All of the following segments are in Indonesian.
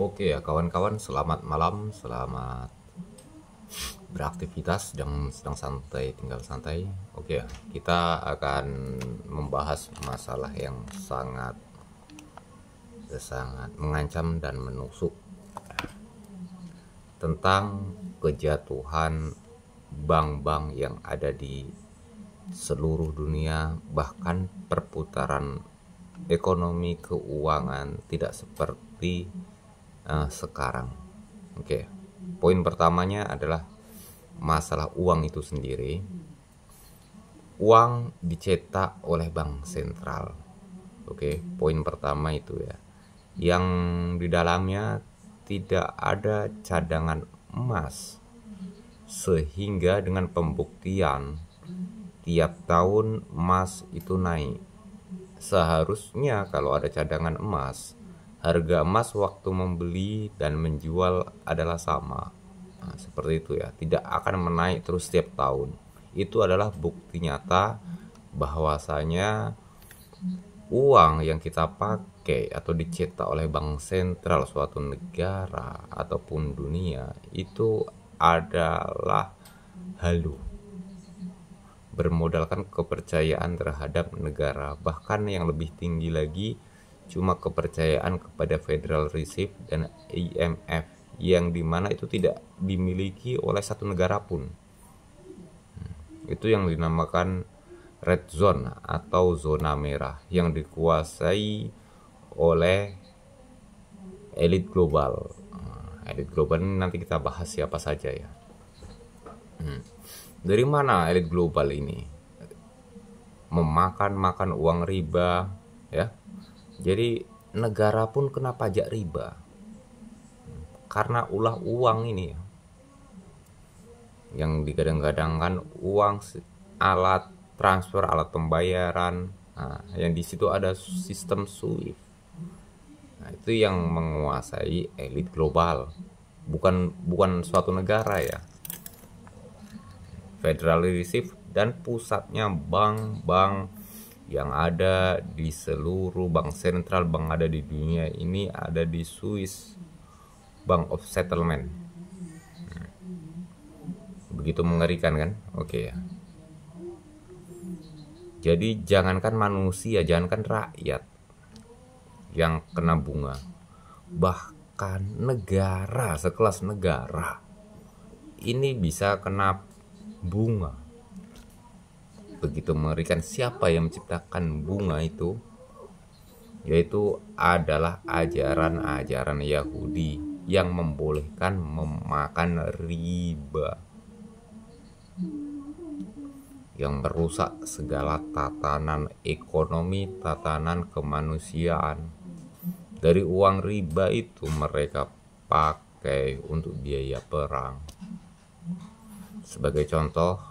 Oke ya kawan-kawan, selamat malam, selamat beraktivitas, sedang santai, tinggal santai. Oke ya, kita akan membahas masalah yang sangat sangat mengancam dan menusuk tentang kejatuhan bank-bank yang ada di seluruh dunia, bahkan perputaran ekonomi keuangan tidak seperti sekarang. Oke, poin pertamanya adalah masalah uang itu sendiri. Uang dicetak oleh bank sentral. Oke, poin pertama itu ya. Yang di dalamnya tidak ada cadangan emas, sehingga dengan pembuktian tiap tahun emas itu naik. Seharusnya kalau ada cadangan emas, harga emas waktu membeli dan menjual adalah sama. Nah, seperti itu ya, tidak akan menaik terus setiap tahun. Itu adalah bukti nyata bahwasanya uang yang kita pakai atau dicetak oleh bank sentral suatu negara ataupun dunia itu adalah halu, bermodalkan kepercayaan terhadap negara. Bahkan yang lebih tinggi lagi, cuma kepercayaan kepada Federal Reserve dan IMF, yang dimana itu tidak dimiliki oleh satu negara pun. Itu yang dinamakan red zone atau zona merah, yang dikuasai oleh elit global. Elit global ini nanti kita bahas siapa saja ya. Dari mana elit global ini? Memakan uang riba ya. Jadi negara pun kena pajak riba karena ulah uang ini ya, yang digadang-gadangkan uang alat transfer, alat pembayaran. Nah, yang di situ ada sistem SWIFT. Nah, itu yang menguasai elit global, bukan suatu negara ya. Federal Reserve dan pusatnya bank-bank yang ada di seluruh bank sentral, bank ada di dunia ini ada di Swiss Bank of Settlement. Begitu mengerikan kan? Oke ya. Jadi jangankan manusia, jangankan rakyat yang kena bunga, bahkan negara, sekelas negara ini bisa kena bunga. Begitu mengerikan. Siapa yang menciptakan bunga itu? Yaitu adalah ajaran-ajaran Yahudi yang membolehkan memakan riba, yang merusak segala tatanan ekonomi, tatanan kemanusiaan. Dari uang riba itu mereka pakai untuk biaya perang. Sebagai contoh,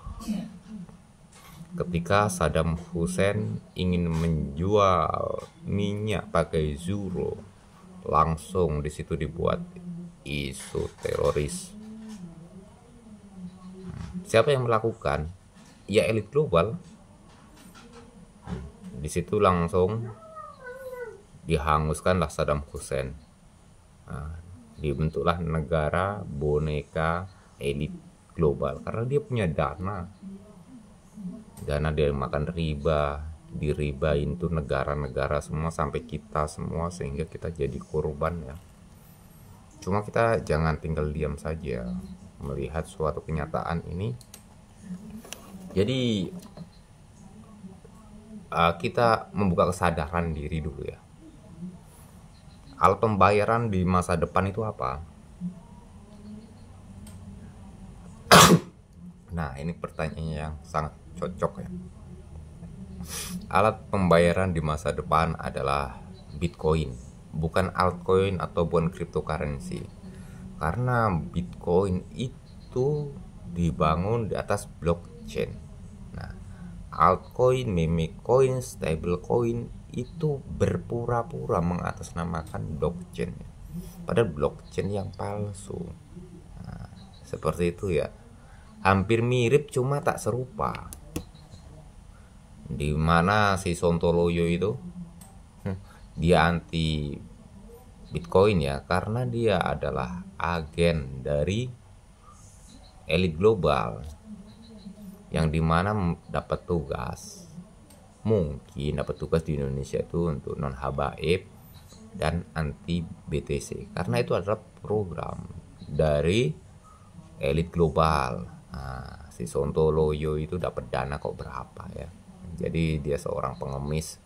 ketika Saddam Hussein ingin menjual minyak pakai euro, langsung di situ dibuat isu teroris. Siapa yang melakukan? Ya elit global. Di situ langsung dihanguskanlah Saddam Hussein. Nah, dibentuklah negara boneka elit global karena dia punya dana dia makan riba, diribain tuh negara-negara semua sampai kita semua, sehingga kita jadi korban ya. Cuma kita jangan tinggal diam saja melihat suatu kenyataan ini. Jadi kita membuka kesadaran diri dulu ya. Alat pembayaran di masa depan itu apa? Nah, ini pertanyaan yang sangat cocok ya. Alat pembayaran di masa depan adalah Bitcoin, bukan altcoin ataupun cryptocurrency. Karena Bitcoin itu dibangun di atas blockchain. Nah, altcoin, meme coin, stable coin itu berpura-pura mengatasnamakan blockchain, padahal blockchain yang palsu. Nah, seperti itu ya. Hampir mirip cuma tak serupa. Di mana si Sontoloyo itu dia anti Bitcoin ya, karena dia adalah agen dari elit global yang dimana dapat tugas, mungkin dapat tugas di Indonesia itu untuk non habaib dan anti BTC, karena itu adalah program dari elit global. Nah, si Sontoloyo itu dapat dana kok berapa ya, jadi dia seorang pengemis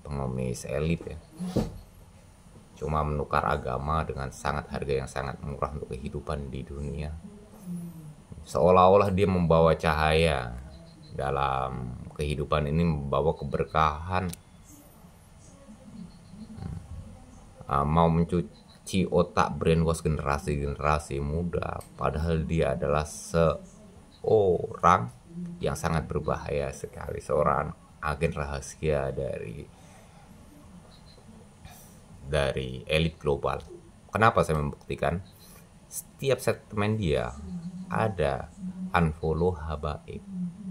elit ya, cuma menukar agama dengan harga yang sangat murah untuk kehidupan di dunia, seolah-olah dia membawa cahaya dalam kehidupan ini, membawa keberkahan, mau mencuci otak brainwash generasi muda, padahal dia adalah seorang yang sangat berbahaya sekali, seorang agen rahasia dari elit global. Kenapa saya membuktikan? Setiap segmen dia ada unfollow habaib,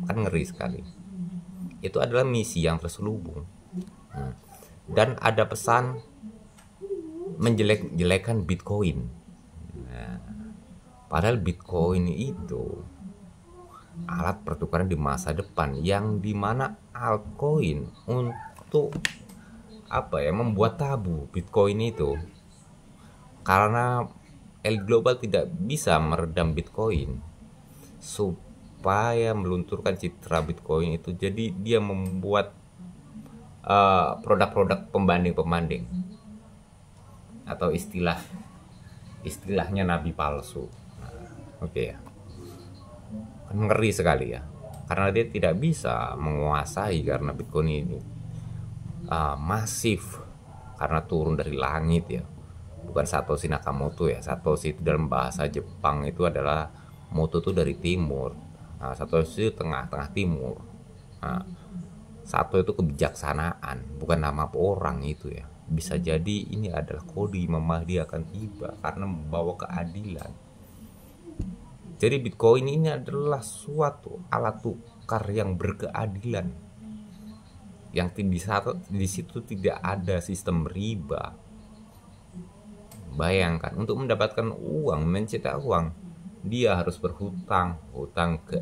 kan ngeri sekali. Itu adalah misi yang terselubung. Dan ada pesan menjelek-jelekan Bitcoin. Nah, padahal Bitcoin itu alat pertukaran di masa depan, yang dimana altcoin untuk membuat tabu Bitcoin itu, karena elit global tidak bisa meredam Bitcoin supaya melunturkan citra Bitcoin itu. Jadi dia membuat produk-produk pembanding atau istilahnya nabi palsu. Oke ya, kan ngeri sekali ya, karena dia tidak bisa menguasai, karena Bitcoin ini masif, karena turun dari langit ya, bukan Satoshi Nakamoto ya. Satoshi itu dalam bahasa Jepang itu adalah moto itu dari timur, Satoshi itu tengah timur. Sato itu kebijaksanaan, bukan nama orang itu ya. Bisa jadi ini adalah kode Imam Mahdi akan tiba, karena membawa keadilan. Jadi Bitcoin ini adalah suatu alat tukar yang berkeadilan, yang di situ tidak ada sistem riba. Bayangkan, untuk mendapatkan uang, mencetak uang, dia harus hutang ke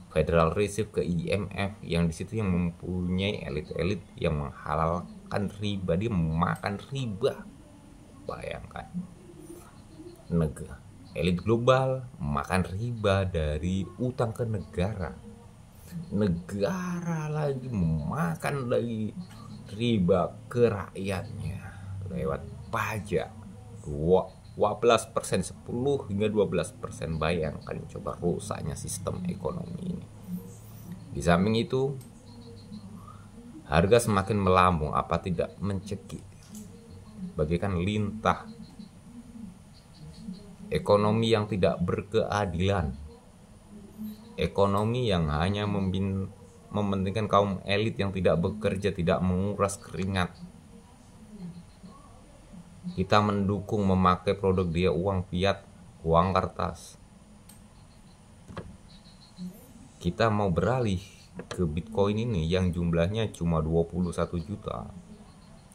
Federal Reserve, ke IMF, yang di situ yang mempunyai elit-elit yang menghalalkan riba, dia memakan riba. Bayangkan, elit global makan riba dari utang ke negara lagi memakan lagi riba ke rakyatnya lewat pajak 12%, 10 hingga 12%. Bayangkan coba rusaknya sistem ekonomi ini. Di samping itu, harga semakin melambung, apa tidak mencekik bagaikan lintah. Ekonomi yang tidak berkeadilan, ekonomi yang hanya mementingkan kaum elit yang tidak bekerja, tidak menguras keringat. Kita mendukung memakai produk dia uang fiat, uang kertas. Kita mau beralih ke Bitcoin ini yang jumlahnya cuma 21 juta,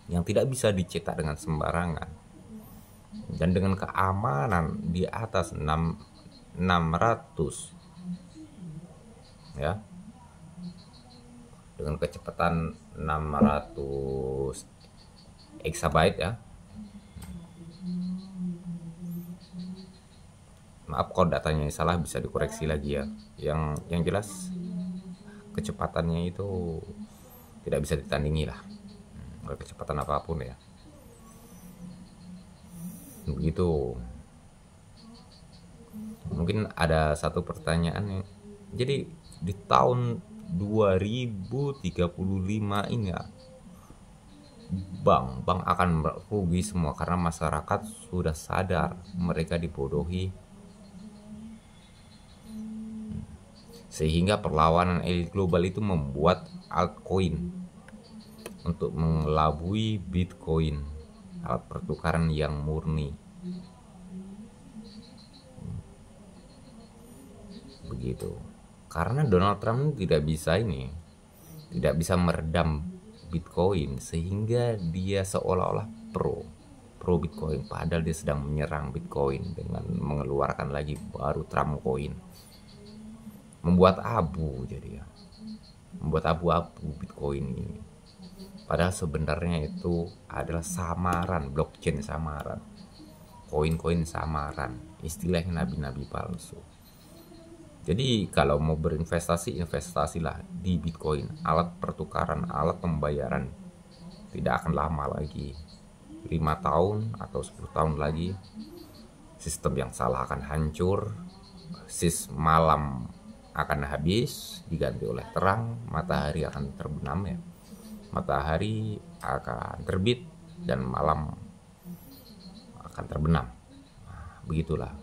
yang tidak bisa dicetak dengan sembarangan, dan dengan keamanan di atas 600 ya, dengan kecepatan 600 exabyte ya. Maaf kalau datanya salah, bisa dikoreksi lagi ya. Yang jelas kecepatannya itu tidak bisa ditandingi lah, kecepatan apapun ya. Begitu. Mungkin ada satu pertanyaan, jadi di tahun 2035 ini ya, bank akan rugi semua karena masyarakat sudah sadar mereka dibodohi, sehingga perlawanan elit global itu membuat altcoin untuk mengelabui Bitcoin, alat pertukaran yang murni. Begitu. Karena Donald Trump tidak bisa meredam Bitcoin, sehingga dia seolah-olah pro pro Bitcoin, padahal dia sedang menyerang Bitcoin dengan mengeluarkan lagi baru Trump Coin, membuat abu, jadi ya, membuat abu-abu Bitcoin ini. Padahal sebenarnya itu adalah samaran, blockchain samaran, koin-koin samaran, istilahnya nabi-nabi palsu. Jadi kalau mau berinvestasi, investasilah di Bitcoin, alat pertukaran, alat pembayaran. Tidak akan lama lagi, 5 tahun atau 10 tahun lagi, sistem yang salah akan hancur, malam akan habis, diganti oleh terang, matahari akan terbenam ya. Matahari akan terbit dan malam akan terbenam. Nah, begitulah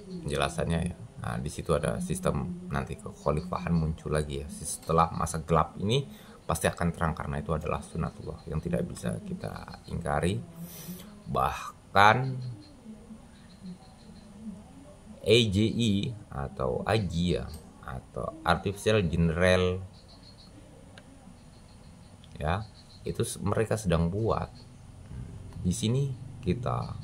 penjelasannya ya. Nah, di situ ada sistem nanti kekhalifahan muncul lagi ya. Setelah masa gelap ini pasti akan terang, karena itu adalah sunatullah yang tidak bisa kita ingkari. Bahkan AGI atau AGI ya, atau Artificial General ya, itu mereka sedang buat. Di sini kita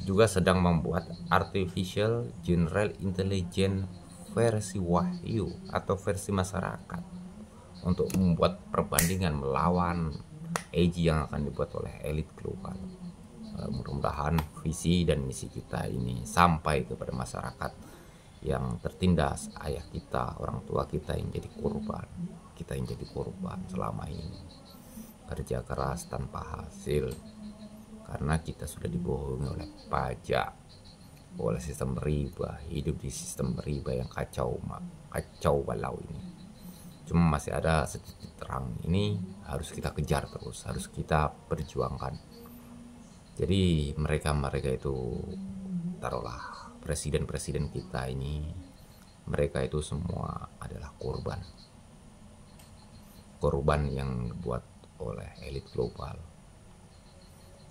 juga sedang membuat Artificial General Intelligence versi wahyu atau versi masyarakat untuk membuat perbandingan melawan AGI yang akan dibuat oleh elit global. Mudah-mudahan visi dan misi kita ini sampai kepada masyarakat yang tertindas, ayah kita, orang tua kita yang jadi korban, kita yang jadi korban selama ini, kerja keras tanpa hasil karena kita sudah dibohongi oleh pajak, oleh sistem riba, hidup di sistem riba yang kacau balau ini. Cuma masih ada sedikit terang, ini harus kita kejar terus, harus kita perjuangkan. Jadi mereka itu, taruhlah presiden-presiden kita ini, mereka itu semua adalah korban yang dibuat oleh elit global.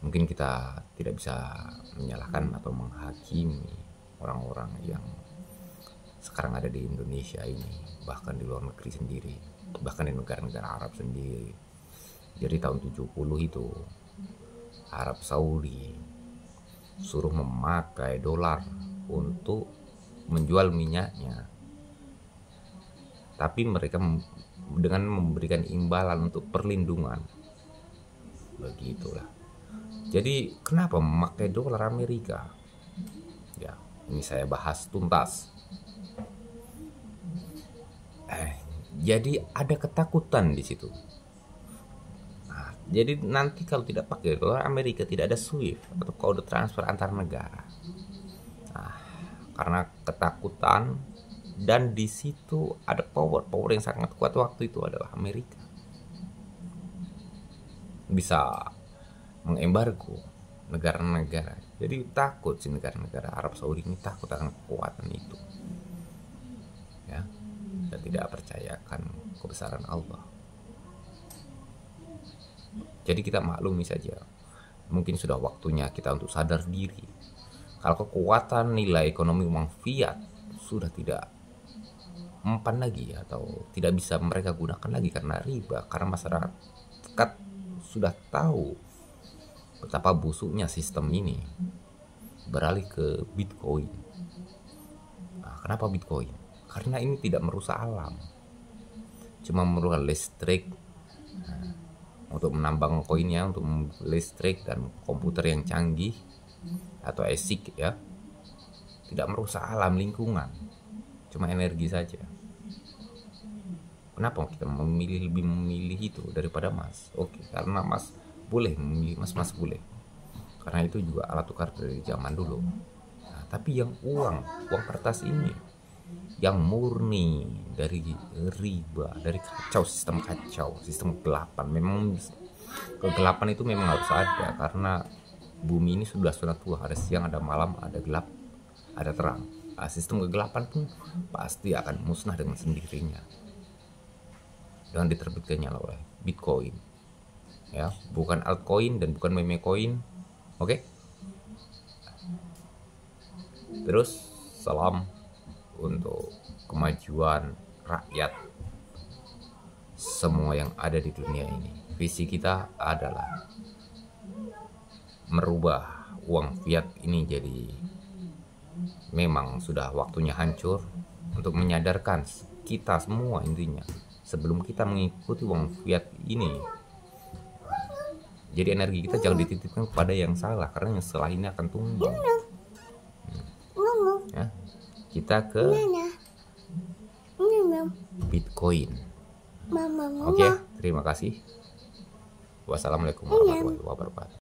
Mungkin kita tidak bisa menyalahkan atau menghakimi orang-orang yang sekarang ada di Indonesia ini, bahkan di luar negeri sendiri, bahkan di negara-negara Arab sendiri. Jadi tahun 70 itu Arab Saudi suruh memakai dolar untuk menjual minyaknya, tapi mereka dengan memberikan imbalan untuk perlindungan. Begitulah. Jadi kenapa memakai dolar Amerika? Ya, ini saya bahas tuntas. Jadi ada ketakutan di situ. Jadi nanti kalau tidak pakai dolar Amerika, tidak ada SWIFT atau kode transfer antar negara. Nah, karena ketakutan, dan di situ ada power yang sangat kuat waktu itu adalah Amerika. Bisa mengembargo negara-negara. Jadi takut sih negara-negara Arab Saudi ini, takut akan kekuatan itu. Ya, dan tidak percayakan kebesaran Allah. Jadi kita maklumi saja, mungkin sudah waktunya kita untuk sadar diri. Kalau kekuatan nilai ekonomi uang fiat sudah tidak mempan lagi atau tidak bisa mereka gunakan lagi karena riba, karena masyarakat sudah tahu betapa busuknya sistem ini, beralih ke Bitcoin. Nah, kenapa Bitcoin? Karena ini tidak merusak alam, cuma merusak listrik. Untuk menambang koinnya, untuk listrik dan komputer yang canggih atau ASIC ya, tidak merusak alam lingkungan, cuma energi saja. Kenapa kita lebih memilih itu daripada emas? Oke, karena emas boleh memilih, mas boleh, karena itu juga alat tukar dari zaman dulu. Nah, tapi yang uang kertas ini yang murni dari riba, dari sistem kegelapan. Memang kegelapan itu memang harus ada, karena bumi ini sudah sunatullah, ada siang, ada malam, ada gelap, ada terang. Nah, sistem kegelapan pun pasti akan musnah dengan sendirinya dengan diterbitkannya oleh Bitcoin ya, bukan altcoin dan bukan meme coin. Oke? Terus salam untuk kemajuan rakyat semua yang ada di dunia ini. visi kita adalah merubah uang fiat ini jadi, memang sudah waktunya hancur, untuk menyadarkan kita semua intinya sebelum kita mengikuti uang fiat ini. Jadi energi kita jangan dititipkan kepada yang salah, karena yang salah ini akan tumbang. Ya, kita ke Bitcoin. Oke, terima kasih. Wassalamualaikum warahmatullahi wabarakatuh.